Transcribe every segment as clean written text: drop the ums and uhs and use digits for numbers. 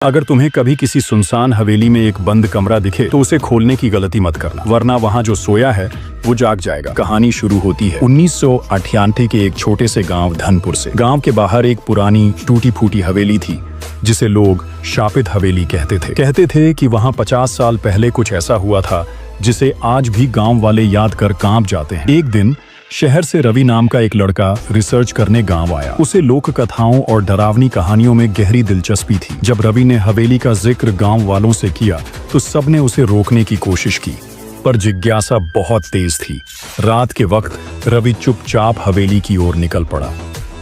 अगर तुम्हें कभी किसी सुनसान हवेली में एक बंद कमरा दिखे तो उसे खोलने की गलती मत करना, वरना वहाँ जो सोया है वो जाग जाएगा। कहानी शुरू होती है 1998 के एक छोटे से गांव धनपुर से। गांव के बाहर एक पुरानी टूटी फूटी हवेली थी जिसे लोग शापित हवेली कहते थे कि वहाँ 50 साल पहले कुछ ऐसा हुआ था जिसे आज भी गांव वाले याद कर कांप जाते हैं। एक दिन शहर से रवि नाम का एक लड़का रिसर्च करने गांव आया। उसे लोक कथाओं और डरावनी कहानियों में गहरी दिलचस्पी थी। जब रवि ने हवेली का जिक्र गांव वालों से किया तो सबने उसे रोकने की कोशिश की, पर जिज्ञासा बहुत तेज थी। रात के वक्त रवि चुपचाप हवेली की ओर निकल पड़ा।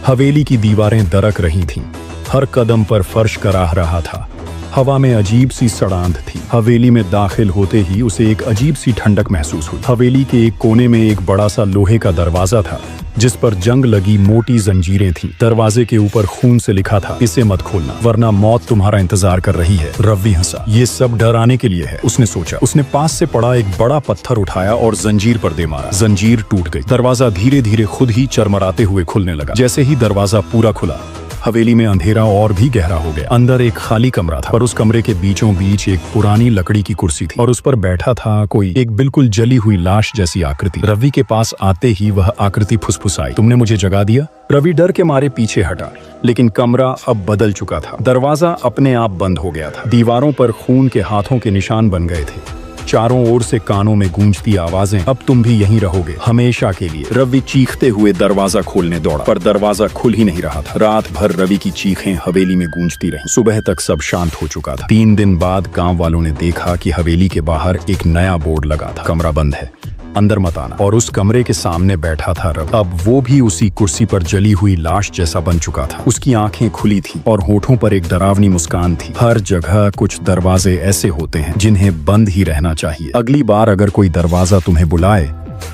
हवेली की दीवारें दरक रही थीं, हर कदम पर फर्श कराह रहा था। हवा में अजीब सी सड़ांध थी। हवेली में दाखिल होते ही उसे एक अजीब सी ठंडक महसूस हुई। हवेली के एक कोने में एक बड़ा सा लोहे का दरवाजा था जिस पर जंग लगी मोटी जंजीरें थीं। दरवाजे के ऊपर खून से लिखा था, इसे मत खोलना वरना मौत तुम्हारा इंतजार कर रही है। रवि हंसा, ये सब डराने के लिए है, उसने सोचा। उसने पास से पड़ा एक बड़ा पत्थर उठाया और जंजीर पर दे मारा। जंजीर टूट गई। दरवाजा धीरे धीरे खुद ही चरमराते हुए खुलने लगा। जैसे ही दरवाजा पूरा खुला, हवेली में अंधेरा और भी गहरा हो गया। अंदर एक खाली कमरा था, पर उस कमरे के बीचों बीच एक पुरानी लकड़ी की कुर्सी थी और उस पर बैठा था कोई, एक बिल्कुल जली हुई लाश जैसी आकृति। रवि के पास आते ही वह आकृति फुसफुसाई, तुमने मुझे जगा दिया। रवि डर के मारे पीछे हटा, लेकिन कमरा अब बदल चुका था। दरवाजा अपने आप बंद हो गया था। दीवारों पर खून के हाथों के निशान बन गए थे। चारों ओर से कानों में गूंजती आवाजें, अब तुम भी यहीं रहोगे हमेशा के लिए। रवि चीखते हुए दरवाजा खोलने दौड़ा, पर दरवाजा खुल ही नहीं रहा था। रात भर रवि की चीखें हवेली में गूंजती रहीं। सुबह तक सब शांत हो चुका था। 3 दिन बाद गांव वालों ने देखा कि हवेली के बाहर एक नया बोर्ड लगा था, कमरा बंद है, अंदर मत आना। और उस कमरे के सामने बैठा था रवि। अब वो भी उसी कुर्सी पर जली हुई लाश जैसा बन चुका था। उसकी आंखें खुली थी और होठों पर एक डरावनी मुस्कान थी। हर जगह कुछ दरवाजे ऐसे होते हैं जिन्हें बंद ही रहना चाहिए। अगली बार अगर कोई दरवाजा तुम्हें बुलाए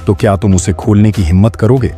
तो क्या तुम उसे खोलने की हिम्मत करोगे?